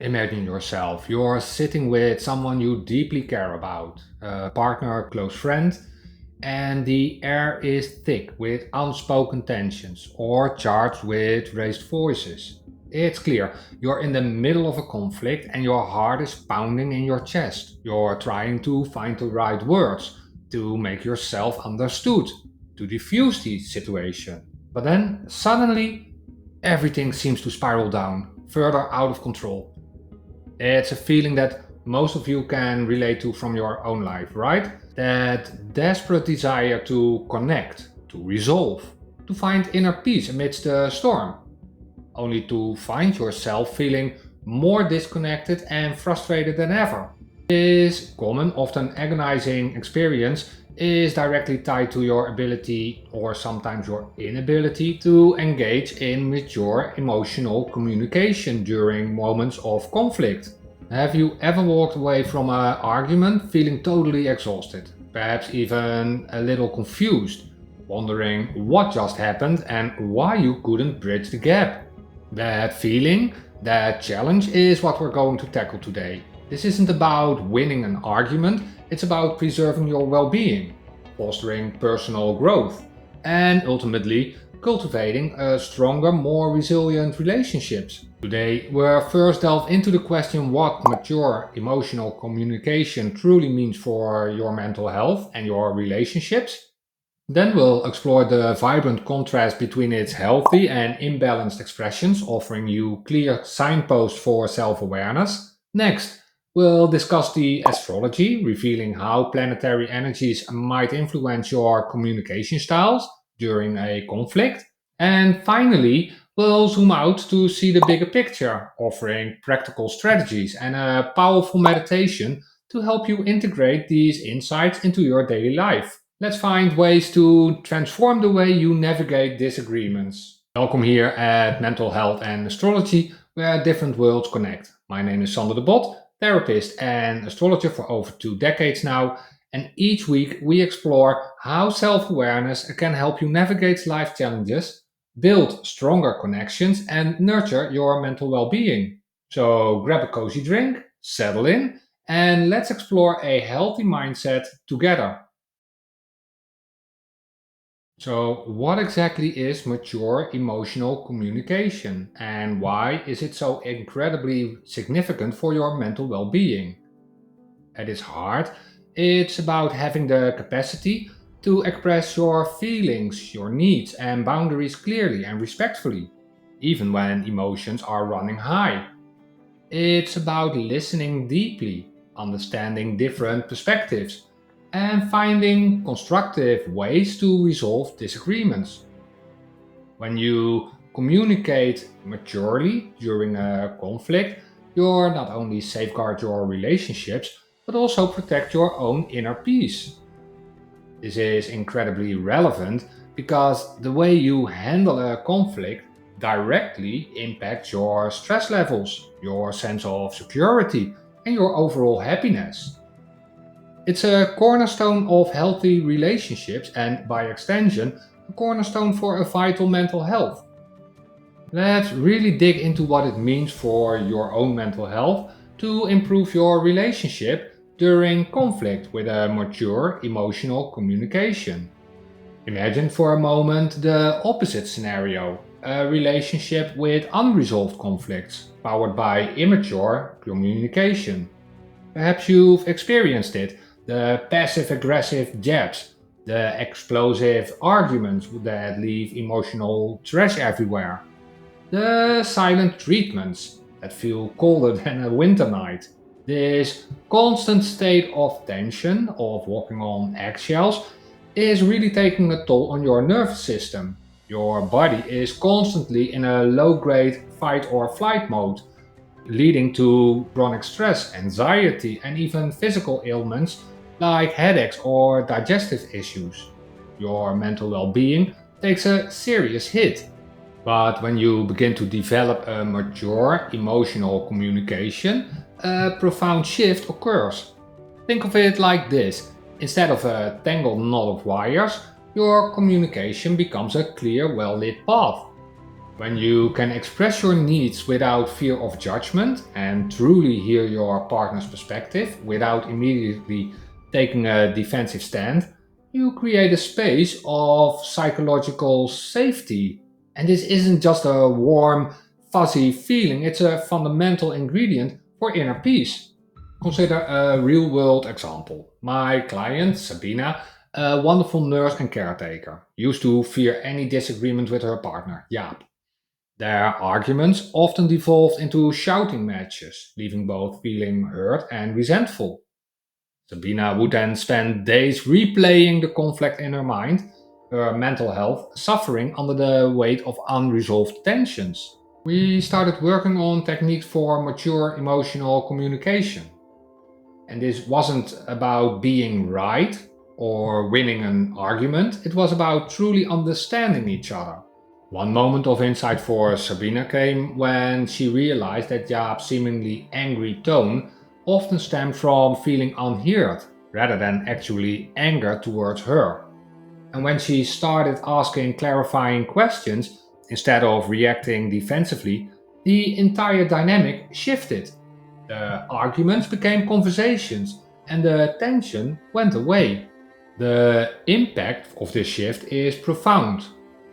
Imagine yourself, you're sitting with someone you deeply care about, a partner, close friend, and the air is thick with unspoken tensions or charged with raised voices. It's clear you're in the middle of a conflict and your heart is pounding in your chest. You're trying to find the right words to make yourself understood, to diffuse the situation. But then suddenly everything seems to spiral down, further out of control. It's a feeling that most of you can relate to from your own life, right? That desperate desire to connect, to resolve, to find inner peace amidst the storm, only to find yourself feeling more disconnected and frustrated than ever. This common, often agonizing experience is directly tied to your ability or sometimes your inability to engage in mature emotional communication during moments of conflict. Have you ever walked away from an argument feeling totally exhausted, perhaps even a little confused, wondering what just happened and why you couldn't bridge the gap? That feeling, that challenge is what we're going to tackle today. This isn't about winning an argument, it's about preserving your well being, fostering personal growth, and ultimately cultivating a stronger, more resilient relationships. Today, we'll first delve into the question what mature emotional communication truly means for your mental health and your relationships. Then we'll explore the vibrant contrast between its healthy and imbalanced expressions, offering you clear signposts for self awareness. Next, we'll discuss the astrology, revealing how planetary energies might influence your communication styles during a conflict. And finally, we'll zoom out to see the bigger picture, offering practical strategies and a powerful meditation to help you integrate these insights into your daily life. Let's find ways to transform the way you navigate disagreements. Welcome here at Mental Health and Astrology, where different worlds connect. My name is Sander de Bot, therapist and astrologer for over 2 decades now, and each week we explore how self awareness can help you navigate life challenges, build stronger connections, and nurture your mental well being. So grab a cozy drink, settle in, and let's explore a healthy mindset together. So, what exactly is mature emotional communication and why is it so incredibly significant for your mental well being? At its heart, it's about having the capacity to express your feelings, your needs, and boundaries clearly and respectfully, even when emotions are running high. It's about listening deeply, understanding different perspectives, and finding constructive ways to resolve disagreements. When you communicate maturely during a conflict, you're not only safeguard your relationships, but also protect your own inner peace. This is incredibly relevant because the way you handle a conflict directly impacts your stress levels, your sense of security, and your overall happiness. It's a cornerstone of healthy relationships and, by extension, a cornerstone for a vital mental health. Let's really dig into what it means for your own mental health to improve your relationship during conflict with a mature emotional communication. Imagine for a moment the opposite scenario, a relationship with unresolved conflicts powered by immature communication. Perhaps you've experienced it, the passive aggressive jabs, the explosive arguments that leave emotional trash everywhere, the silent treatments that feel colder than a winter night. This constant state of tension, of walking on eggshells, is really taking a toll on your nervous system. Your body is constantly in a low grade fight or flight mode, leading to chronic stress, anxiety, and even physical ailments like headaches or digestive issues. Your mental well being takes a serious hit. But when you begin to develop a mature emotional communication, a profound shift occurs. Think of it like this: instead of a tangled knot of wires, your communication becomes a clear, well lit path. When you can express your needs without fear of judgment and truly hear your partner's perspective without immediately taking a defensive stand, you create a space of psychological safety. And this isn't just a warm, fuzzy feeling, it's a fundamental ingredient for inner peace. Consider a real world example. My client, Sabina, a wonderful nurse and caretaker, used to fear any disagreement with her partner, Jaap. Their arguments often devolved into shouting matches, leaving both feeling hurt and resentful. Sabina would then spend days replaying the conflict in her mind, her mental health suffering under the weight of unresolved tensions. We started working on techniques for mature emotional communication. And this wasn't about being right or winning an argument, it was about truly understanding each other. One moment of insight for Sabina came when she realized that Jaap's seemingly angry tone often stemmed from feeling unheard rather than actually anger towards her. And when she started asking clarifying questions instead of reacting defensively, the entire dynamic shifted. The arguments became conversations and the tension went away. The impact of this shift is profound.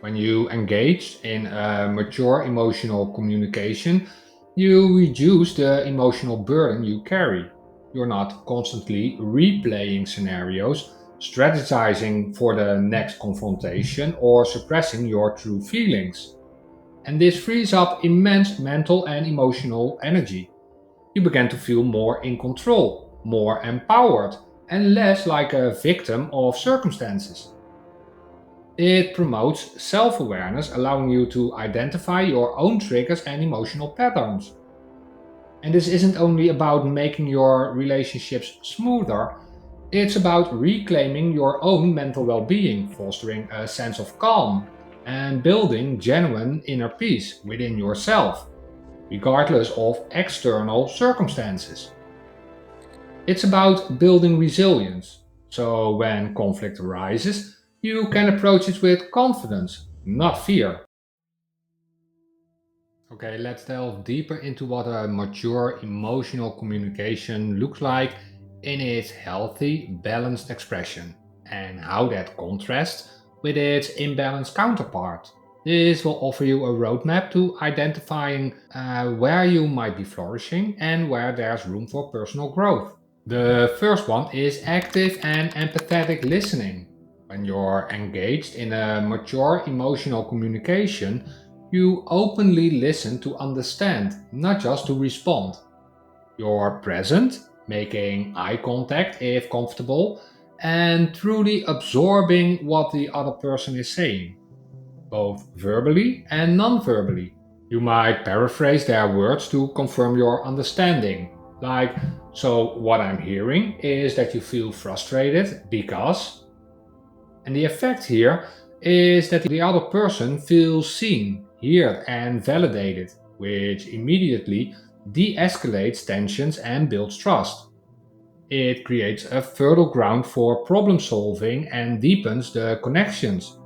When you engage in a mature emotional communication, you reduce the emotional burden you carry. You're not constantly replaying scenarios, strategizing for the next confrontation, or suppressing your true feelings. And this frees up immense mental and emotional energy. You begin to feel more in control, more empowered, and less like a victim of circumstances. It promotes self awareness, allowing you to identify your own triggers and emotional patterns. And this isn't only about making your relationships smoother, it's about reclaiming your own mental well being, fostering a sense of calm, and building genuine inner peace within yourself, regardless of external circumstances. It's about building resilience. So when conflict arises, you can approach it with confidence, not fear. Okay, let's delve deeper into what a mature emotional communication looks like in its healthy, balanced expression and how that contrasts with its imbalanced counterpart. This will offer you a roadmap to identifying where you might be flourishing and where there's room for personal growth. The first one is active and empathetic listening. When you're engaged in a mature emotional communication, you openly listen to understand, not just to respond. You're present, making eye contact if comfortable, and truly absorbing what the other person is saying, both verbally and non verbally. You might paraphrase their words to confirm your understanding. Like, so what I'm hearing is that you feel frustrated because. And the effect here is that the other person feels seen, heard, and validated, which immediately de escalates tensions and builds trust. It creates a fertile ground for problem solving and deepens the connections,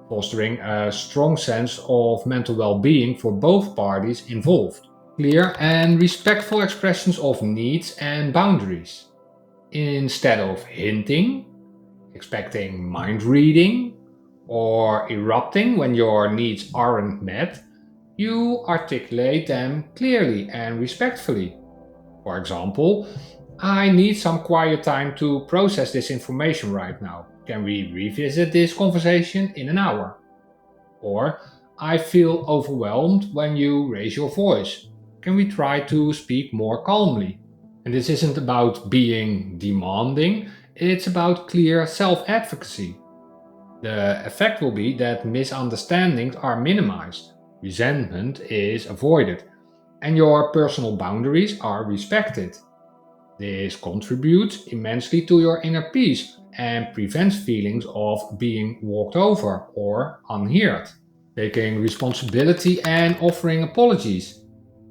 fostering a strong sense of mental well being for both parties involved. Clear and respectful expressions of needs and boundaries. Instead of hinting, expecting mind reading, or erupting when your needs aren't met, you articulate them clearly and respectfully. For example, I need some quiet time to process this information right now. Can we revisit this conversation in an hour? Or, I feel overwhelmed when you raise your voice. Can we try to speak more calmly? And this isn't about being demanding, it's about clear self advocacy. The effect will be that misunderstandings are minimized, resentment is avoided, and your personal boundaries are respected. This contributes immensely to your inner peace and prevents feelings of being walked over or unheard. Taking responsibility and offering apologies.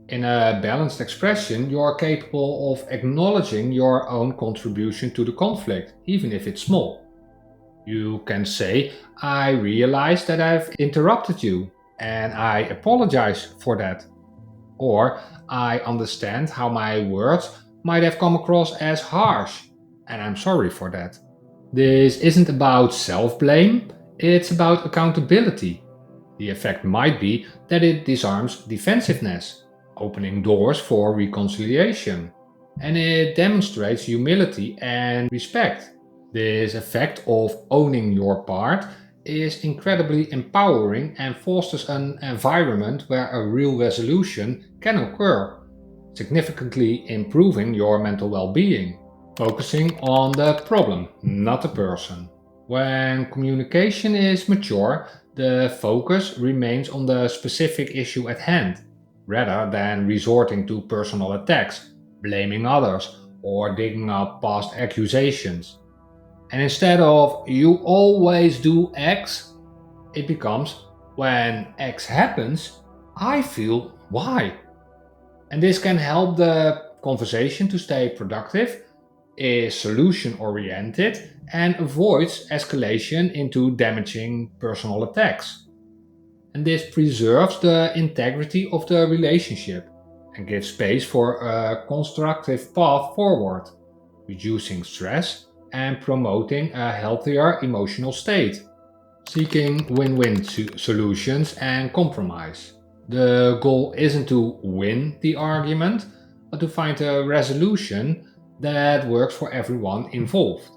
In a balanced expression, you are capable of acknowledging your own contribution to the conflict, even if it's small. You can say, I realize that I've interrupted you. and I apologize for that. Or I understand how my words might have come across as harsh, and I'm sorry for that. This isn't about self blame, it's about accountability. The effect might be that it disarms defensiveness, opening doors for reconciliation, and it demonstrates humility and respect. This effect of owning your part is incredibly empowering and fosters an environment where a real resolution can occur, significantly improving your mental well being. Focusing on the problem, not the person. When communication is mature, the focus remains on the specific issue at hand, rather than resorting to personal attacks, blaming others, or digging up past accusations. And instead of you always do X, it becomes when X happens, I feel Y. And this can help the conversation to stay productive, is solution oriented, and avoids escalation into damaging personal attacks. And this preserves the integrity of the relationship and gives space for a constructive path forward, reducing stress and promoting a healthier emotional state. Seeking win win solutions and compromise. The goal isn't to win the argument, but to find a resolution that works for everyone involved.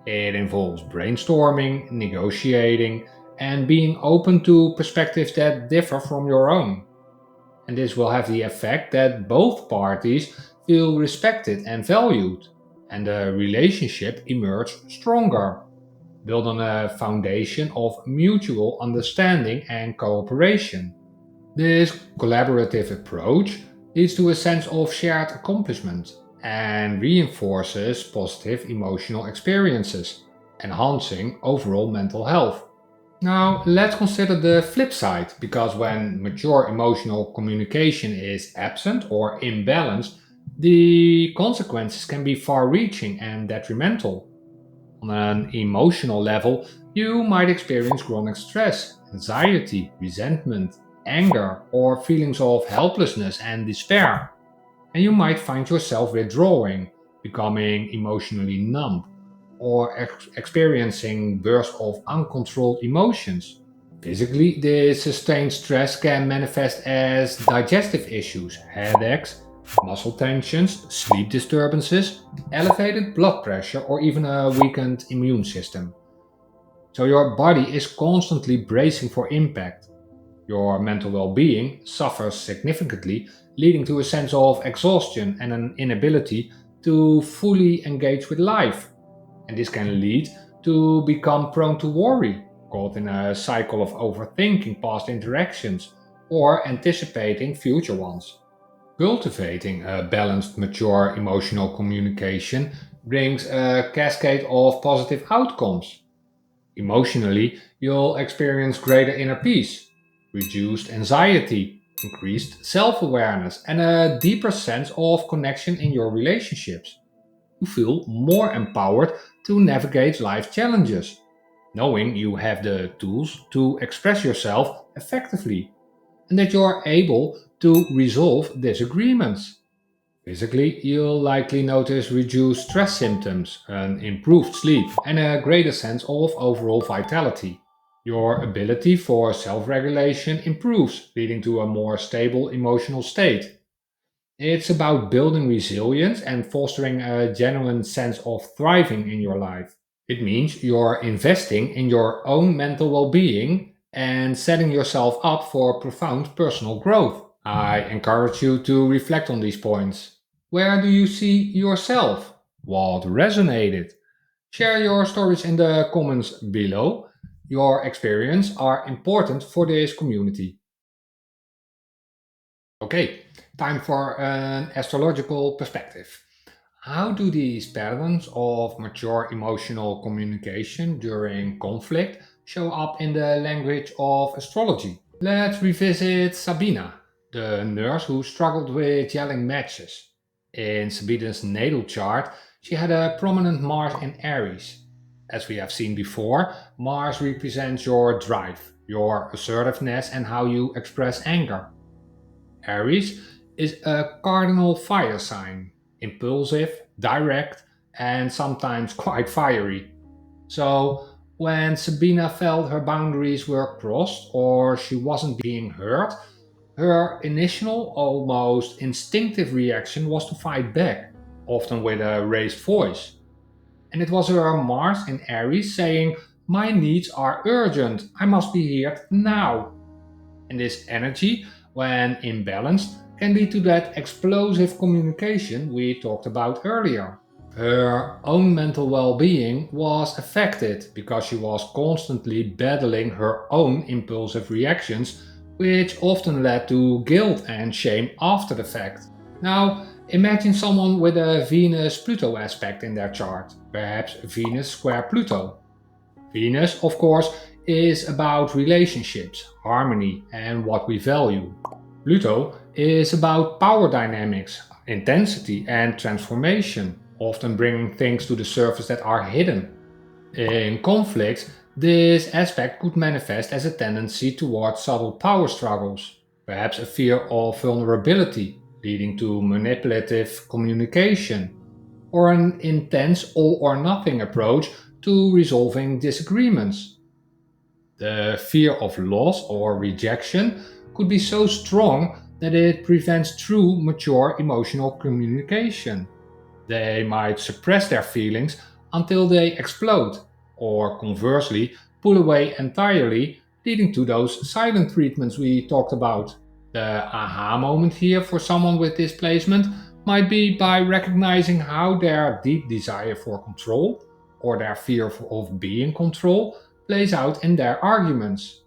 It involves brainstorming, negotiating, and being open to perspectives that differ from your own. And this will have the effect that both parties feel respected and valued, and the relationship emerges stronger, built on a foundation of mutual understanding and cooperation. This collaborative approach leads to a sense of shared accomplishment and reinforces positive emotional experiences, enhancing overall mental health. Now, let's consider the flip side, because when mature emotional communication is absent or imbalanced, the consequences can be far reaching and detrimental. On an emotional level, you might experience chronic stress, anxiety, resentment, anger, or feelings of helplessness and despair. And you might find yourself withdrawing, becoming emotionally numb, or experiencing bursts of uncontrolled emotions. Physically, the sustained stress can manifest as digestive issues, headaches, muscle tensions, sleep disturbances, elevated blood pressure, or even a weakened immune system. So your body is constantly bracing for impact. Your mental well being suffers significantly, leading to a sense of exhaustion and an inability to fully engage with life. And this can lead to become prone to worry, caught in a cycle of overthinking past interactions or anticipating future ones. Cultivating a balanced, mature emotional communication brings a cascade of positive outcomes. Emotionally, you'll experience greater inner peace, reduced anxiety, increased self awareness, and a deeper sense of connection in your relationships. You feel more empowered to navigate life challenges, knowing you have the tools to express yourself effectively and that you're able to resolve disagreements. Physically, you'll likely notice reduced stress symptoms, an improved sleep, and a greater sense of overall vitality. Your ability for self regulation improves, leading to a more stable emotional state. It's about building resilience and fostering a genuine sense of thriving in your life. It means you're investing in your own mental well being and setting yourself up for profound personal growth. I encourage you to reflect on these points. Where do you see yourself? What resonated? Share your stories in the comments below. Your experience are important for this community. Okay, time for an astrological perspective. How do these patterns of mature emotional communication during conflict show up in the language of astrology? Let's revisit Sabina, the nurse who struggled with yelling matches. In Sabina's natal chart, she had a prominent Mars in Aries. As we have seen before, Mars represents your drive, your assertiveness, and how you express anger. Aries is a cardinal fire sign, impulsive, direct, and sometimes quite fiery. So, when Sabina felt her boundaries were crossed or she wasn't being heard, her initial, almost instinctive reaction was to fight back, often with a raised voice. And it was her Mars in Aries saying, "My needs are urgent, I must be heard now." And this energy, when imbalanced, can lead to that explosive communication we talked about earlier. Her own mental well being was affected because she was constantly battling her own impulsive reactions, which often led to guilt and shame after the fact. Now, imagine someone with a Venus Pluto aspect in their chart, perhaps Venus square Pluto. Venus, of course, is about relationships, harmony, and what we value. Pluto is about power dynamics, intensity, and transformation, often bringing things to the surface that are hidden. In conflicts, this aspect could manifest as a tendency towards subtle power struggles, perhaps a fear of vulnerability, leading to manipulative communication, or an intense all or nothing approach to resolving disagreements. The fear of loss or rejection could be so strong that it prevents true, mature emotional communication. They might suppress their feelings until they explode, or conversely, pull away entirely, leading to those silent treatments we talked about. The aha moment here for someone with this placement might be by recognizing how their deep desire for control or their fear of being control plays out in their arguments,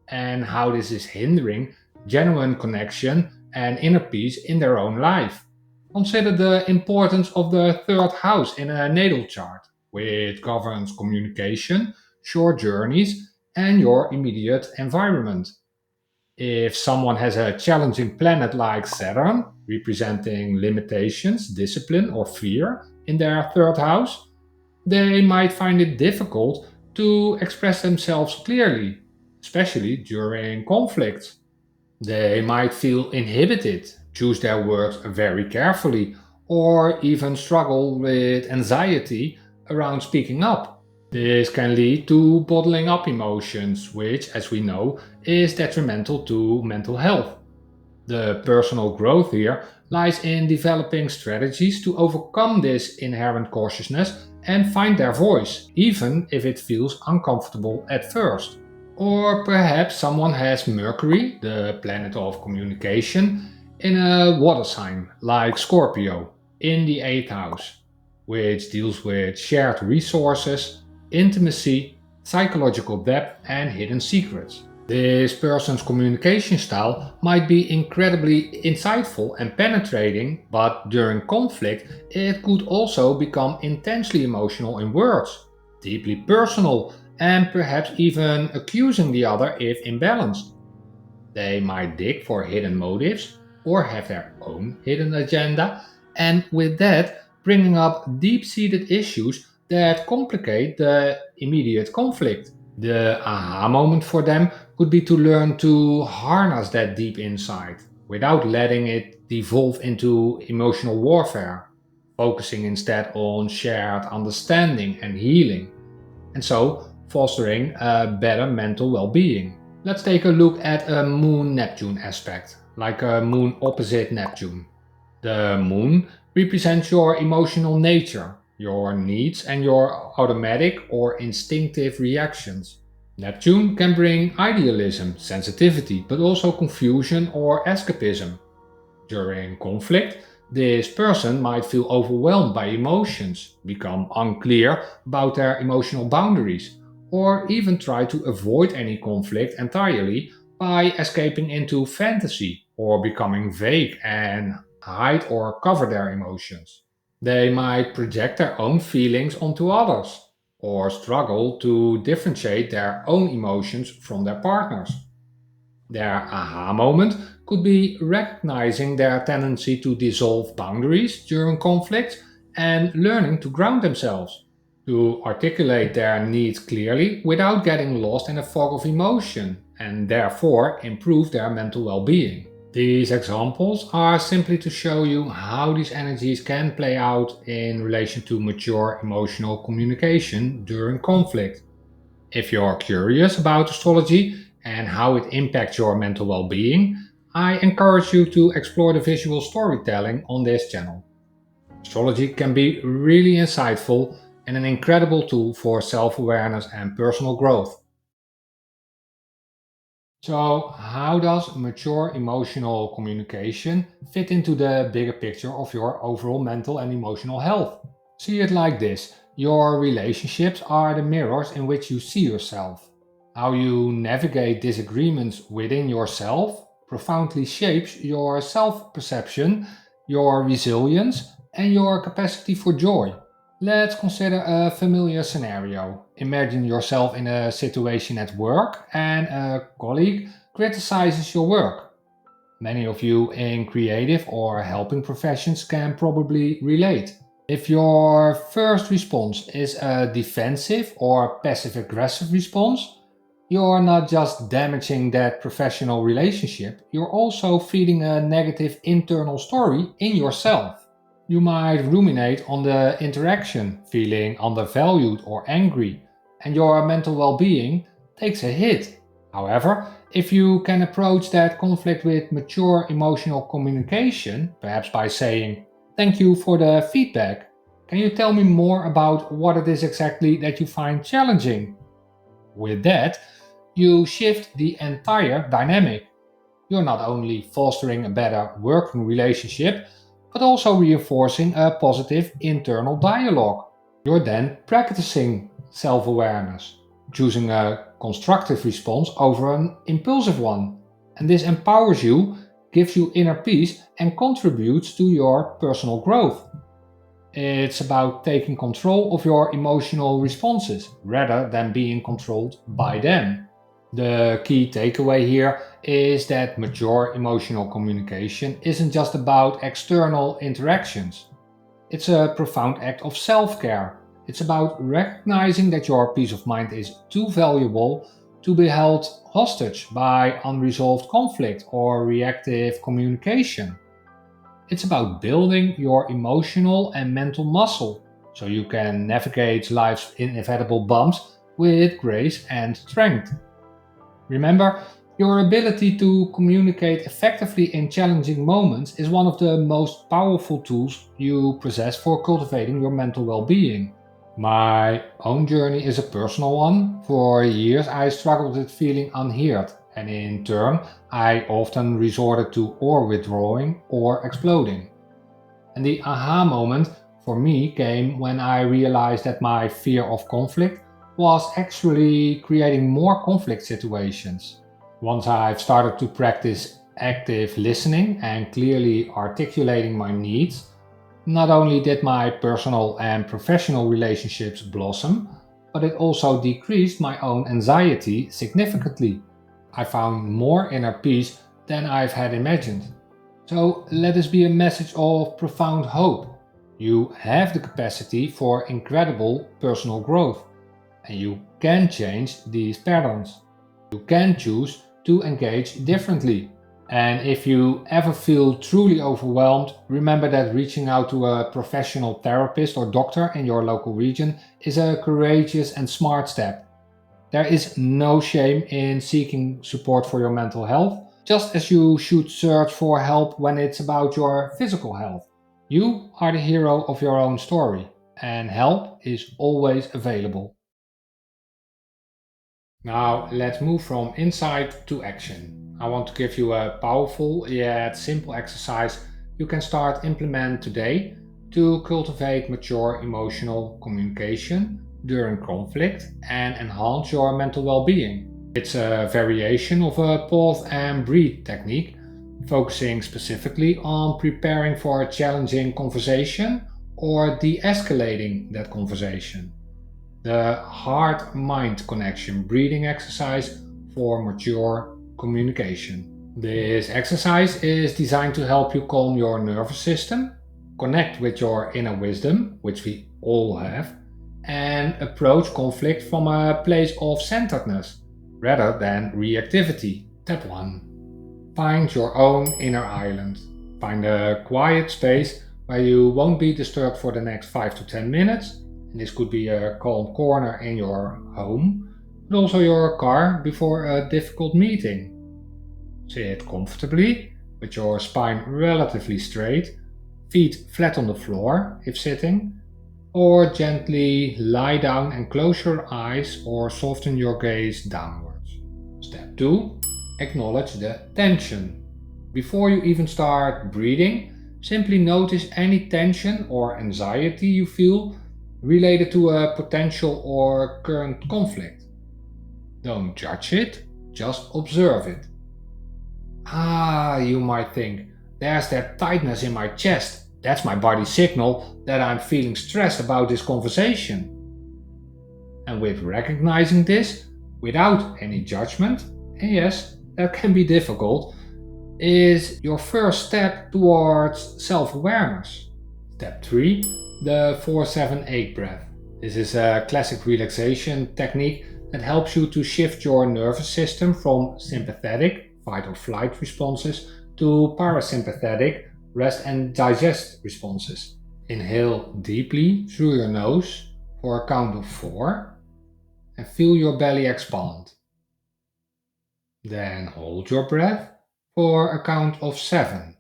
and how this is hindering genuine connection and inner peace in their own life. Consider the importance of the third house in a natal chart, which governs communication, short journeys, and your immediate environment. If someone has a challenging planet like Saturn, representing limitations, discipline, or fear in their third house, they might find it difficult to express themselves clearly, especially during conflicts. They might feel inhibited, choose their words very carefully, or even struggle with anxiety around speaking up. This can lead to bottling up emotions, which, as we know, is detrimental to mental health. The personal growth here lies in developing strategies to overcome this inherent cautiousness and find their voice, even if it feels uncomfortable at first. Or perhaps someone has Mercury, the planet of communication, in a water sign like Scorpio in the 8th house, which deals with shared resources, intimacy, psychological depth, and hidden secrets. This person's communication style might be incredibly insightful and penetrating, but during conflict, it could also become intensely emotional in words, deeply personal, and perhaps even accusing the other if imbalanced. They might dig for hidden motives or have their own hidden agenda, and with that, bringing up deep seated issues that complicate the immediate conflict. The aha moment for them could be to learn to harness that deep insight without letting it devolve into emotional warfare, focusing instead on shared understanding and healing, and so fostering a better mental well being. Let's take a look at a Moon Neptune aspect, like a Moon opposite Neptune. The Moon represents your emotional nature, your needs, and your automatic or instinctive reactions. Neptune can bring idealism, sensitivity, but also confusion or escapism. During conflict, this person might feel overwhelmed by emotions, become unclear about their emotional boundaries, or even try to avoid any conflict entirely by escaping into fantasy or becoming vague and hide or cover their emotions. They might project their own feelings onto others, or struggle to differentiate their own emotions from their partners. Their aha moment could be recognizing their tendency to dissolve boundaries during conflict and learning to ground themselves, to articulate their needs clearly without getting lost in a fog of emotion. and therefore improve their mental well-being. These examples are simply to show you how these energies can play out in relation to mature emotional communication during conflict. If you're curious about astrology and how it impacts your mental well being, I encourage you to explore the visual storytelling on this channel. Astrology can be really insightful and an incredible tool for self awareness and personal growth. So, how does mature emotional communication fit into the bigger picture of your overall mental and emotional health? See it like this: your relationships are the mirrors in which you see yourself. How you navigate disagreements within yourself profoundly shapes your self perception, your resilience, and your capacity for joy. Let's consider a familiar scenario. Imagine yourself in a situation at work and a colleague criticizes your work. Many of you in creative or helping professions can probably relate. If your first response is a defensive or passive aggressive response, you're not just damaging that professional relationship, you're also feeding a negative internal story in yourself. You might ruminate on the interaction, feeling undervalued or angry, and your mental well being takes a hit. However, if you can approach that conflict with mature emotional communication, perhaps by saying, "Thank you for the feedback. Can you tell me more about what it is exactly that you find challenging?" With that, you shift the entire dynamic. You're not only fostering a better working relationship, but also reinforcing a positive internal dialogue. You're then practicing self awareness, choosing a constructive response over an impulsive one. And this empowers you, gives you inner peace, and contributes to your personal growth. It's about taking control of your emotional responses rather than being controlled by them. The key takeaway here is that mature emotional communication isn't just about external interactions. It's a profound act of self care. It's about recognizing that your peace of mind is too valuable to be held hostage by unresolved conflict or reactive communication. It's about building your emotional and mental muscle so you can navigate life's inevitable bumps with grace and strength. Remember, your ability to communicate effectively in challenging moments is one of the most powerful tools you possess for cultivating your mental well being. My own journey is a personal one. For years, I struggled with feeling unheard, and in turn, I often resorted to or withdrawing or exploding. And the aha moment for me came when I realized that my fear of conflict was actually creating more conflict situations. Once I've started to practice active listening and clearly articulating my needs, not only did my personal and professional relationships blossom, but it also decreased my own anxiety significantly. I found more inner peace than I've had imagined. So let this be a message of profound hope. You have the capacity for incredible personal growth, and you can change these patterns. You can choose to engage differently. And if you ever feel truly overwhelmed, remember that reaching out to a professional therapist or doctor in your local region is a courageous and smart step. There is no shame in seeking support for your mental health, just as you should search for help when it's about your physical health. You are the hero of your own story, and help is always available. Now, let's move from insight to action. I want to give you a powerful yet simple exercise you can start implement today to cultivate mature emotional communication during conflict and enhance your mental well-being. It's a variation of a pause and breathe technique, focusing specifically on preparing for a challenging conversation or de-escalating that conversation. The heart-mind connection breathing exercise for mature communication. This exercise is designed to help you calm your nervous system, connect with your inner wisdom, which we all have, and approach conflict from a place of centeredness rather than reactivity. Step 1. Find your own inner island. Find a quiet space where you won't be disturbed for the next 5 to 10 minutes. And this could be a calm corner in your home, but also your car before a difficult meeting. Sit comfortably with your spine relatively straight, feet flat on the floor if sitting, or gently lie down and close your eyes or soften your gaze downwards. Step 2. Acknowledge the tension. Before you even start breathing, simply notice any tension or anxiety you feel related to a potential or current conflict. Don't judge it, just observe it. You might think, there's that tightness in my chest. That's my body signal that I'm feeling stressed about this conversation. And with recognizing this, without any judgment, and yes, that can be difficult, is your first step towards self awareness. Step 3. The 4-7-8 breath. This is a classic relaxation technique that helps you to shift your nervous system from sympathetic fight or flight responses to parasympathetic rest and digest responses. Inhale deeply through your nose for a count of 4 and feel your belly expand. Then hold your breath for a count of 7.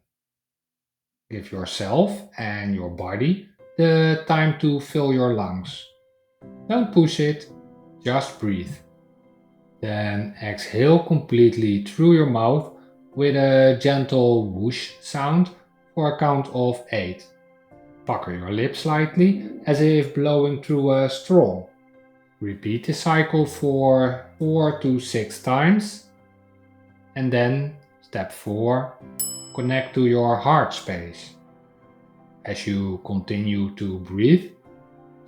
Give yourself and your body the time to fill your lungs. Don't push it, just breathe. Then exhale completely through your mouth with a gentle whoosh sound for a count of 8. Pucker your lips slightly as if blowing through a straw. Repeat the cycle for 4 to 6 times. And then, step 4, connect to your heart space. As you continue to breathe,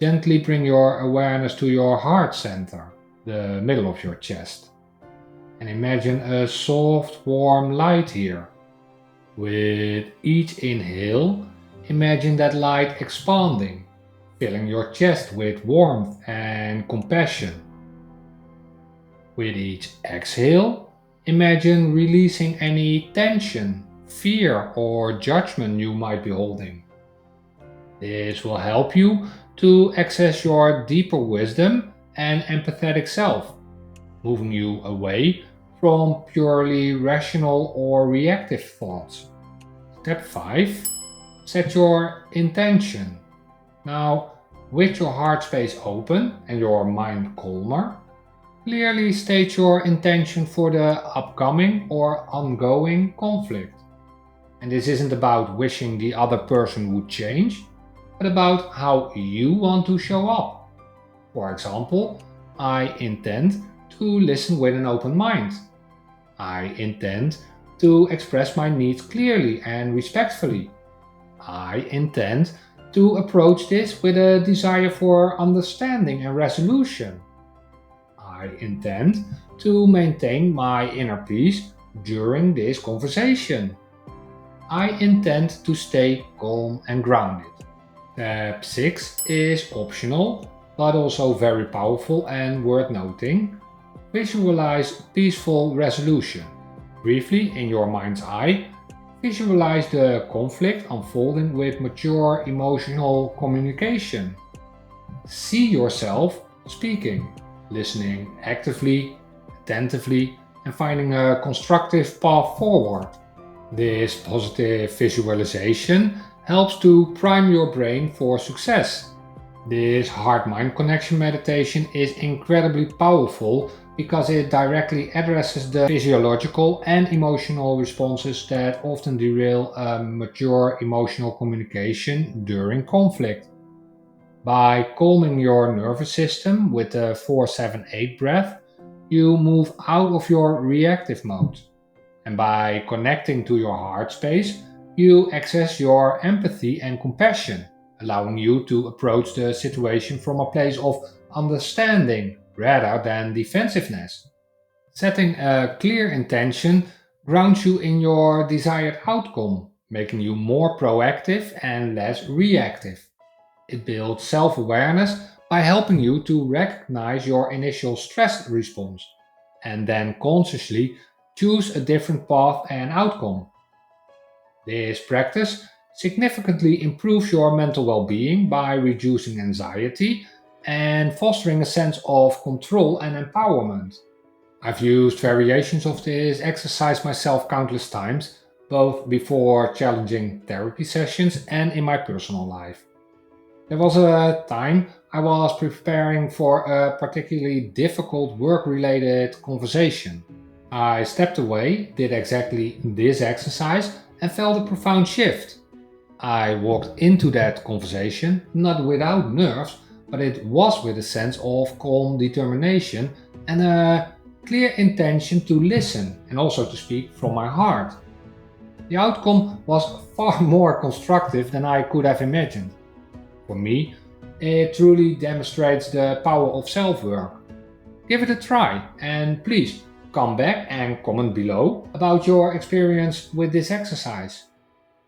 gently bring your awareness to your heart center, the middle of your chest. And imagine a soft, warm light here. With each inhale, imagine that light expanding, filling your chest with warmth and compassion. With each exhale, imagine releasing any tension, fear, or judgment you might be holding. This will help you to access your deeper wisdom and empathetic self, moving you away from purely rational or reactive thoughts. Step 5. Set your intention. Now, with your heart space open and your mind calmer, clearly state your intention for the upcoming or ongoing conflict. And this isn't about wishing the other person would change, but about how you want to show up. For example, I intend to listen with an open mind. I intend to express my needs clearly and respectfully. I intend to approach this with a desire for understanding and resolution. I intend to maintain my inner peace during this conversation. I intend to stay calm and grounded. Step 6 is optional, but also very powerful and worth noting. Visualize peaceful resolution. Briefly, in your mind's eye, visualize the conflict unfolding with mature emotional communication. See yourself speaking, listening actively, attentively, and finding a constructive path forward. This positive visualization helps to prime your brain for success. This heart-mind connection meditation is incredibly powerful because it directly addresses the physiological and emotional responses that often derail a mature emotional communication during conflict. By calming your nervous system with the 4-7-8 breath, you move out of your reactive mode. And by connecting to your heart space, you access your empathy and compassion, allowing you to approach the situation from a place of understanding rather than defensiveness. Setting a clear intention grounds you in your desired outcome, making you more proactive and less reactive. It builds self awareness by helping you to recognize your initial stress response and then consciously choose a different path and outcome. This practice significantly improves your mental well being by reducing anxiety and fostering a sense of control and empowerment. I've used variations of this exercise myself countless times, both before challenging therapy sessions and in my personal life. There was a time I was preparing for a particularly difficult work related conversation. I stepped away, did exactly this exercise, and felt a profound shift. I walked into that conversation not without nerves, but it was with a sense of calm determination and a clear intention to listen and also to speak from my heart. The outcome was far more constructive than I could have imagined. For me, it truly demonstrates the power of self work. Give it a try and please come back and comment below about your experience with this exercise.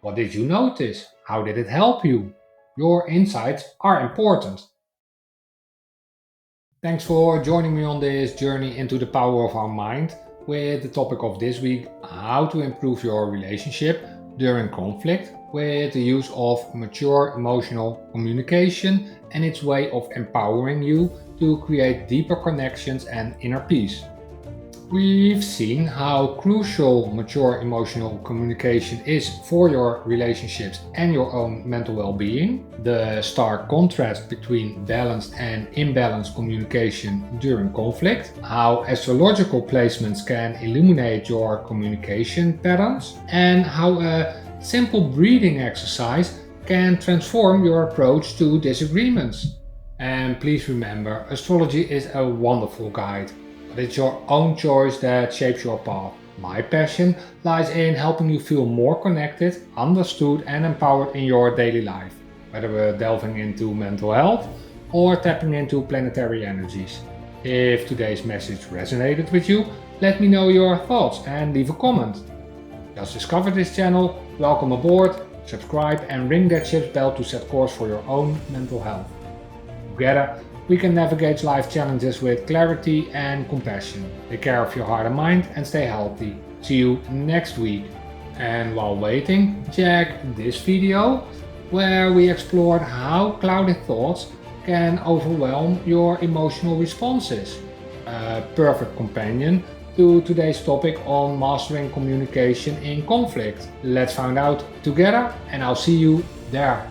What did you notice? How did it help you? Your insights are important. Thanks for joining me on this journey into the power of our mind with the topic of this week: how to improve your relationship during conflict with the use of mature emotional communication and its way of empowering you to create deeper connections and inner peace. We've seen how crucial mature emotional communication is for your relationships and your own mental well being, the stark contrast between balanced and imbalanced communication during conflict, how astrological placements can illuminate your communication patterns, and how a simple breathing exercise can transform your approach to disagreements. And please remember, astrology is a wonderful guide, but it's your own choice that shapes your path. My passion lies in helping you feel more connected, understood, and empowered in your daily life, whether we're delving into mental health or tapping into planetary energies. If today's message resonated with you, let me know your thoughts and leave a comment. Just discovered this channel? Welcome aboard, subscribe, and ring that ship's bell to set course for your own mental health. Together, we can navigate life challenges with clarity and compassion. Take care of your heart and mind and stay healthy. See you next week. And while waiting, check this video where we explored how clouded thoughts can overwhelm your emotional responses. A perfect companion to today's topic on mastering communication in conflict. Let's find out together, and I'll see you there.